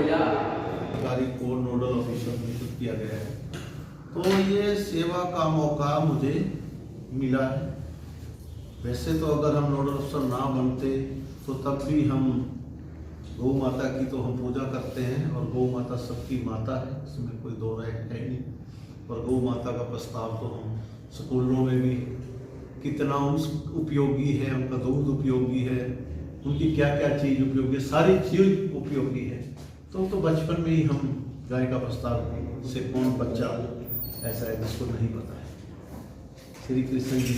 सरकारी को nodal officer नियुक्त किया गया है। तो ये सेवा का मौका मुझे मिला है। वैसे तो अगर हम नोडल ऑफिसर ना बनते तो तब भी हम गौ माता की तो हम पूजा करते हैं, और गौ माता सबकी माता है, इसमें कोई दो राय है नहीं। और गौ माता का प्रस्ताव तो हम स्कूलों में भी कितना उपयोगी है, उनका दूध उपयोगी है, उनकी क्या क्या चीज़ उपयोगी है, सारी चीज़ उपयोगी है। तो बचपन में ही हम गाय का प्रस्ताव से कौन बच्चा ऐसा है जिसको नहीं पता है। श्री कृष्ण जी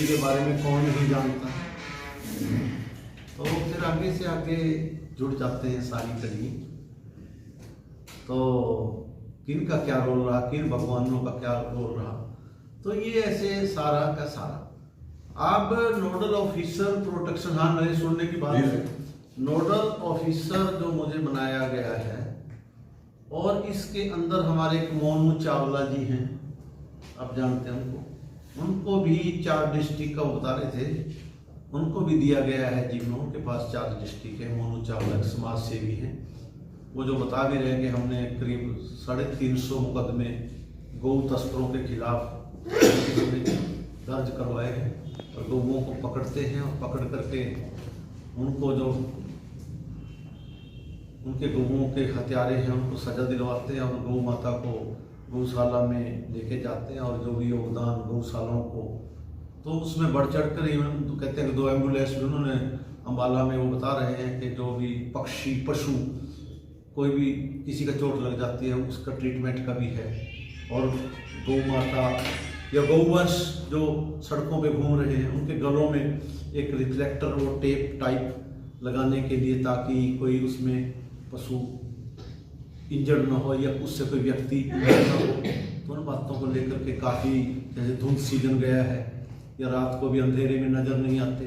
के बारे में कौन नहीं जानता। तो फिर आगे से आगे जुड़ जाते हैं सारी कड़ी। तो किन का क्या रोल रहा, किन भगवानों का क्या रोल रहा, तो ये ऐसे सारा का सारा। अब नोडल ऑफिसर प्रोटेक्शन, हाँ मेरे सुनने की बात है, नोडल ऑफिसर जो मुझे बनाया गया है, और इसके अंदर हमारे एक मोनू चावला जी हैं, आप जानते हैं उनको भी 4 डिस्ट्रिक्ट का बता रहे थे, उनको भी दिया गया है जिम्नो के पास 4 डिस्ट्रिक्ट है। मोनू चावला समाज सेवी हैं, वो जो बता भी रहे हैं कि हमने करीब 350 मुकदमे गौ तस्करों के खिलाफ दर्ज करवाए हैं, और गौओं को पकड़ते हैं, और पकड़ करके उनको जो उनके गौओं के हत्यारे हैं उनको सजा दिलवाते हैं, और गौ माता को गौशाला में लेके जाते हैं, और जो भी योगदान गौशालाओं को, तो उसमें बढ़ चढ़ कर इवन तो कहते हैं कि 2 एम्बुलेंस भी उन्होंने अम्बाला में, वो बता रहे हैं कि जो भी पक्षी पशु कोई भी किसी का चोट लग जाती है उसका ट्रीटमेंट का भी है। और गौ माता या गौवंश जो सड़कों पे घूम रहे हैं उनके गलों में एक रिफ्लेक्टर और टेप टाइप लगाने के लिए, ताकि कोई उसमें पशु इंजर्ड ना हो या उससे कोई व्यक्ति इंजर्ड ना हो। तो उन बातों को लेकर के काफ़ी, जैसे धुंध सीजन गया है या रात को भी अंधेरे में नज़र नहीं आते,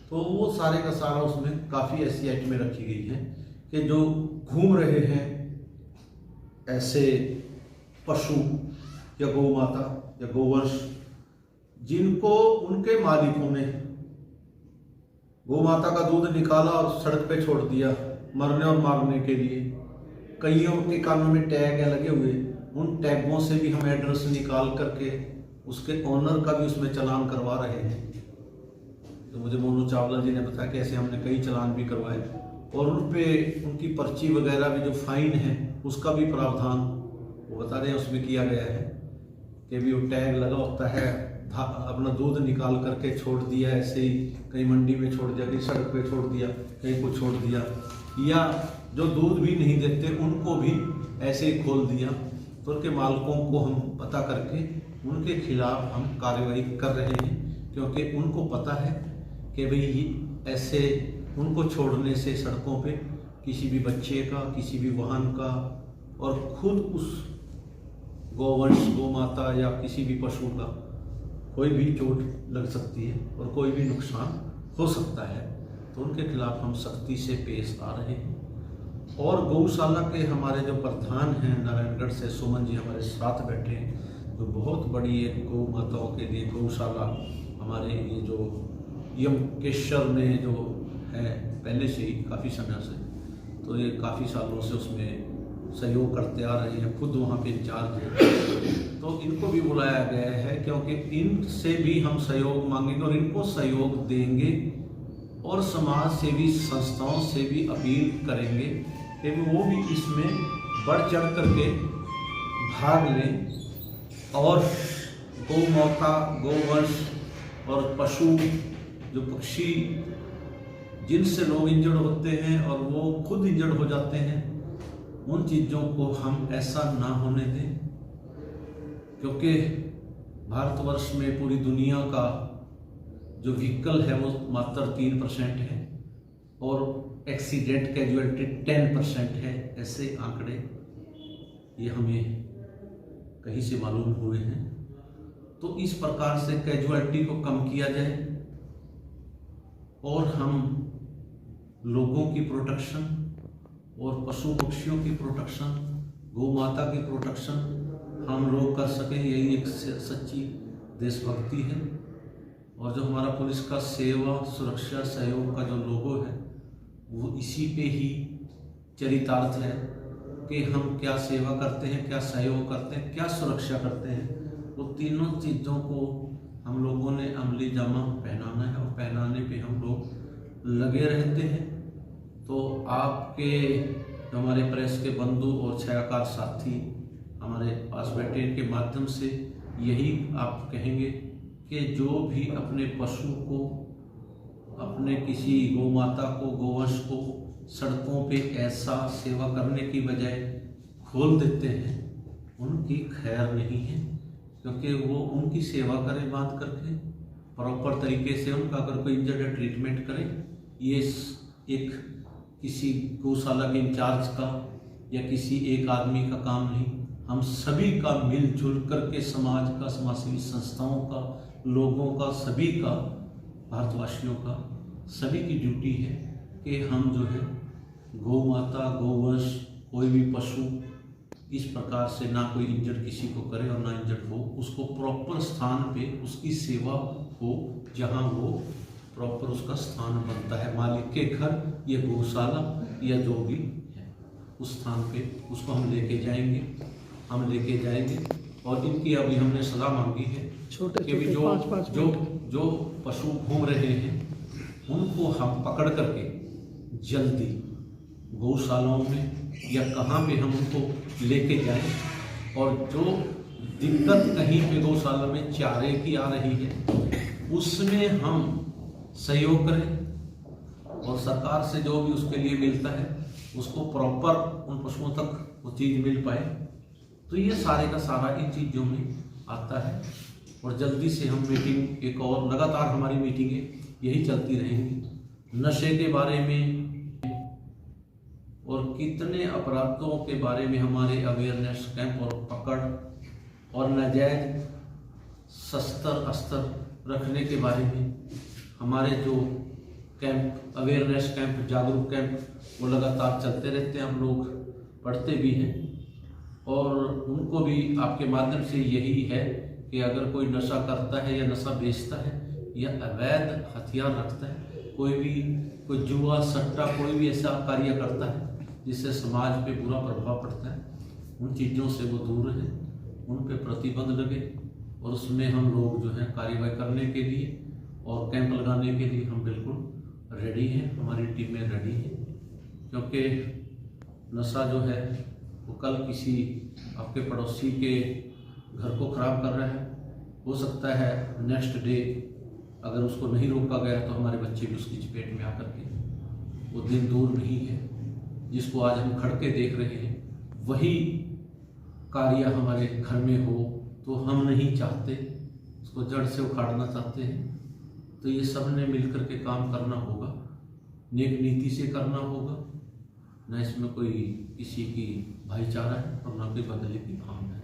तो वो सारे का सारा उसमें काफ़ी ऐसी आइटमें रखी गई हैं कि जो घूम रहे हैं ऐसे पशु या गौ माता या गोवंश, जिनको उनके मालिकों ने गौ माता का दूध निकाला और सड़क पे छोड़ दिया मरने और मारने के लिए। कईयों के कानों में टैग लगे हुए, उन टैगों से भी हम एड्रेस निकाल करके उसके ओनर का भी उसमें चालान करवा रहे हैं। तो मुझे मोनू चावला जी ने बताया कि ऐसे हमने कई चालान भी करवाए, और उन पे उनकी पर्ची वगैरह भी जो फाइन है उसका भी प्रावधान वो बता रहे हैं उसमें किया गया है कि भी वो टैग लगा होता है, अपना दूध निकाल करके छोड़ दिया, ऐसे ही कहीं मंडी में छोड़ दिया, कहीं सड़क पे छोड़ दिया, कहीं को छोड़ दिया, या जो दूध भी नहीं देते उनको भी ऐसे ही खोल दिया। तो उनके मालिकों को हम पता करके उनके खिलाफ हम कार्रवाई कर रहे हैं, क्योंकि उनको पता है कि भाई ऐसे उनको छोड़ने से सड़कों पे किसी भी बच्चे का, किसी भी वाहन का, और खुद उस गौवंश गौ माता या किसी भी पशु का कोई भी चोट लग सकती है और कोई भी नुकसान हो सकता है। तो उनके खिलाफ हम सख्ती से पेश आ रहे हैं। और गौशाला के हमारे जो प्रधान हैं नारायणगढ़ से, सुमन जी हमारे साथ बैठे हैं, जो बहुत बड़ी एक गौ माताओं के लिए गौशाला हमारे ये जो यमकेश्वर में जो है पहले से ही काफ़ी समय से, तो ये काफ़ी सालों से उसमें सहयोग करते आ रहे हैं, खुद वहाँ पे इंचार्ज है। तो इनको भी बुलाया गया है, क्योंकि इनसे भी हम सहयोग मांगेंगे और इनको सहयोग देंगे, और समाज सेवी संस्थाओं से भी अपील करेंगे कि वो भी इसमें बढ़ चढ़ करके भाग लें, और गौ माता, गोवंश और पशु जो पक्षी जिनसे लोग इंजर्ड होते हैं और वो खुद इंजर्ड हो जाते हैं, उन चीज़ों को हम ऐसा ना होने दें। क्योंकि भारतवर्ष में पूरी दुनिया का जो व्हीकल है वो मात्र 3% है, और एक्सीडेंट कैजुअलिटी 10% है। ऐसे आंकड़े ये हमें कहीं से मालूम हुए हैं। तो इस प्रकार से कैजुअलिटी को कम किया जाए, और हम लोगों की प्रोटेक्शन और पशु पक्षियों की प्रोटेक्शन, गौ माता की प्रोटेक्शन हम लोग कर सकें, यही एक सच्ची देशभक्ति है। और जो हमारा पुलिस का सेवा सुरक्षा सहयोग का जो लोगो है वो इसी पे ही चरितार्थ है कि हम क्या सेवा करते हैं, क्या सहयोग करते हैं, क्या सुरक्षा करते हैं। वो तीनों चीज़ों को हम लोगों ने अमली जामा पहनाना है और पहनाने पे हम लोग लगे रहते हैं। तो आपके हमारे प्रेस के बंधु और छायाकार साथी हमारे पास बैठे, इनके माध्यम से यही आप कहेंगे कि जो भी अपने पशु को, अपने किसी गौ माता को, गोवंश को सड़कों पे ऐसा सेवा करने की बजाय खोल देते हैं, उनकी खैर नहीं है। क्योंकि वो उनकी सेवा करें बांध करके, प्रॉपर तरीके से उनका अगर कोई इंजर्ड ट्रीटमेंट करें। ये एक किसी गौशाला के इंचार्ज का या किसी एक आदमी का काम नहीं, हम सभी का मिलजुल करके, समाज का, समाजसेवी संस्थाओं का, लोगों का, सभी का, भारतवासियों का, सभी की ड्यूटी है कि हम जो है गौ माता, गोवंश, कोई भी पशु इस प्रकार से ना कोई इंजर्ड किसी को करे और ना इंजर्ड हो, उसको प्रॉपर स्थान पे उसकी सेवा हो जहाँ वो प्रॉपर उसका स्थान बनता है, मालिक के घर या गौशाला या जो भी है उस स्थान पे उसको हम लेके जाएंगे। और इनकी अभी हमने सलाह मांगी है कि जो पशु घूम रहे हैं उनको हम पकड़ करके जल्दी गौशालाओं में या कहाँ पे हम उनको लेके जाएं। और जो दिक्कत कहीं पे गौशाला में चारे की आ रही है उसमें हम सहयोग करें और सरकार से जो भी उसके लिए मिलता है उसको प्रॉपर उन पशुओं तक वो चीज़ मिल पाए। तो ये सारे का सारा इन चीज़ों में आता है। और जल्दी से हम मीटिंग, एक और लगातार हमारी मीटिंगें यही चलती रहेंगी, नशे के बारे में और कितने अपराधों के बारे में हमारे अवेयरनेस कैंप और पकड़ और नाजायज शस्त्र अस्त्र रखने के बारे में हमारे जो कैंप, अवेयरनेस कैंप, जागरूक कैंप, वो लगातार चलते रहते हैं। हम लोग पढ़ते भी हैं और उनको भी आपके माध्यम से यही है कि अगर कोई नशा करता है या नशा बेचता है या अवैध हथियार रखता है, कोई जुआ सट्टा, कोई भी ऐसा कार्य करता है जिससे समाज पे बुरा प्रभाव पड़ता है, उन चीज़ों से वो दूर रहें, उन पे प्रतिबंध लगे। और उसमें हम लोग जो है कार्रवाई करने के लिए और कैंप लगाने के लिए हम बिल्कुल रेडी हैं, हमारी टीमें रेडी हैं। क्योंकि नशा जो है वो कल किसी आपके पड़ोसी के घर को ख़राब कर रहा है, हो सकता है नेक्स्ट डे अगर उसको नहीं रोका गया तो हमारे बच्चे भी उसकी चपेट में आकर के, वो दिन दूर नहीं है जिसको आज हम खड़ के देख रहे हैं, वही कार्य हमारे घर में हो तो हम नहीं चाहते, उसको जड़ से उखाड़ना चाहते हैं। तो ये सब ने मिलकर के काम करना होगा, नेक नीति से करना होगा, न इसमें कोई किसी की भाईचारा है और न कोई बदले की भावना है।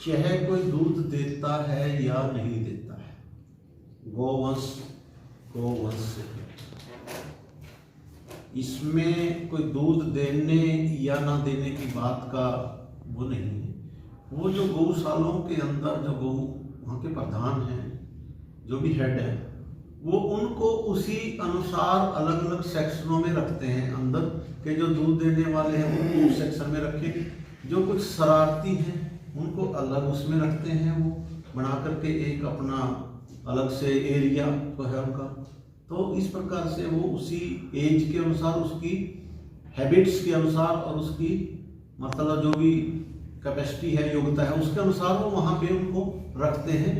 चाहे कोई दूध देता है या नहीं देता है, गोवंश से इसमें कोई दूध देने या ना देने की बात का वो नहीं है। वो जो गौशालों के अंदर जो गौ वहाँ के प्रधान हैं, जो भी हेड है, वो उनको उसी अनुसार अलग अलग सेक्शनों में रखते हैं। अंदर के जो दूध देने वाले हैं उनको उस सेक्शन में रखें, जो कुछ शरारती हैं उनको अलग उसमें रखते हैं, वो बना करके एक अपना अलग से एरिया तो है उनका। तो इस प्रकार से वो उसी एज के अनुसार, उसकी हैबिट्स के अनुसार और उसकी मतलब जो भी कैपेसिटी है, योग्यता है, उसके अनुसार वो वहाँ पे उनको रखते हैं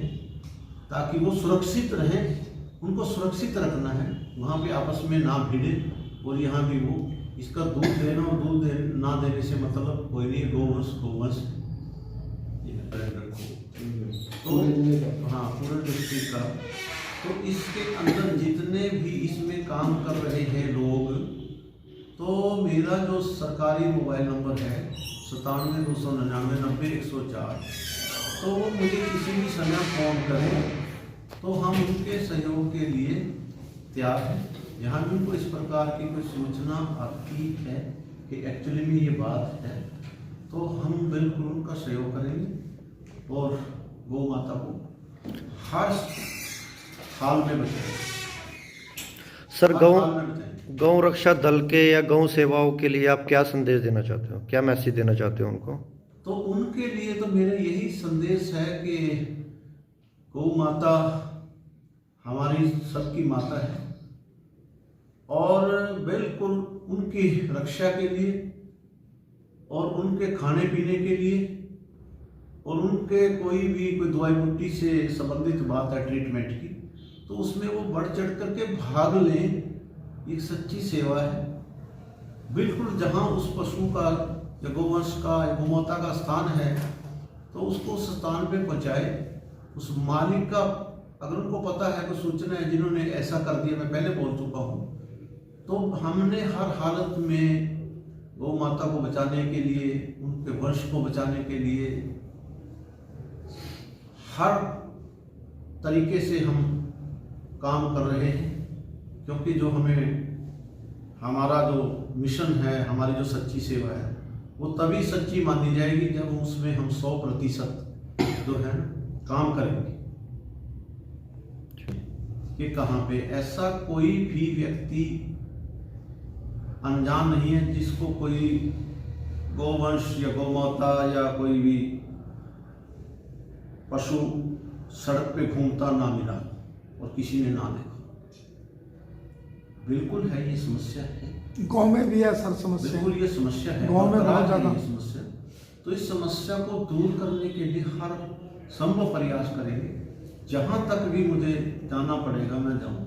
ताकि वो सुरक्षित रहें। उनको सुरक्षित रखना है, वहाँ पे आपस में ना भिड़े। और यहाँ भी वो इसका दूध देना और दूध ना देने से मतलब कोई नहीं, गोवंश तो हाँ पूरे डिस्ट्रिक्ट का। तो इसके अंदर जितने भी इसमें काम कर रहे हैं लोग, तो मेरा जो सरकारी मोबाइल नंबर है 9729990104, तो वो मुझे किसी भी समय फ़ोन करें तो हम उनके सहयोग के लिए तैयार हैं। जहाँ भी उनको इस प्रकार की कोई सूचना आती है कि एक्चुअली में ये बात है, तो हम बिल्कुल उनका सहयोग करेंगे और गौ माता को हर हाल में बचाएंगे। सर, गौ रक्षा दल के या गौ सेवाओं के लिए आप क्या संदेश देना चाहते हो, क्या मैसेज देना चाहते हो उनको? तो उनके लिए तो मेरा यही संदेश है कि गौ माता हमारी सबकी माता है और बिल्कुल उनकी रक्षा के लिए और उनके खाने पीने के लिए और उनके कोई दवाई बूटी से संबंधित बात है ट्रीटमेंट की, तो उसमें वो बढ़ चढ़ करके भाग लें। ये सच्ची सेवा है। बिल्कुल जहाँ उस पशु का या गौवंश का या गोमाता का स्थान है तो उसको उस स्थान पे पहुँचाए। उस मालिक का अगर उनको पता है तो सूचना है जिन्होंने ऐसा कर दिया, मैं पहले बोल चुका हूँ, तो हमने हर हालत में गौ माता को बचाने के लिए, उनके वंश को बचाने के लिए हर तरीके से हम काम कर रहे हैं, क्योंकि जो हमारा जो मिशन है, हमारी जो सच्ची सेवा है, वो तभी सच्ची मानी जाएगी जब उसमें हम 100% जो है काम करेंगे। कि कहाँ पे ऐसा कोई भी व्यक्ति अनजान नहीं है जिसको कोई गौवंश या गौमाता या कोई भी पशु सड़क पे घूमता ना मिला और किसी ने ना देखा। बिल्कुल है, ये समस्या है। गांव में भी है सर समस्या, बिल्कुल ये समस्या है, गांव में बहुत ज्यादा समस्या। तो इस समस्या को दूर करने के लिए हर संभव प्रयास करेंगे। जहां तक भी मुझे जाना पड़ेगा मैं जाऊंगा।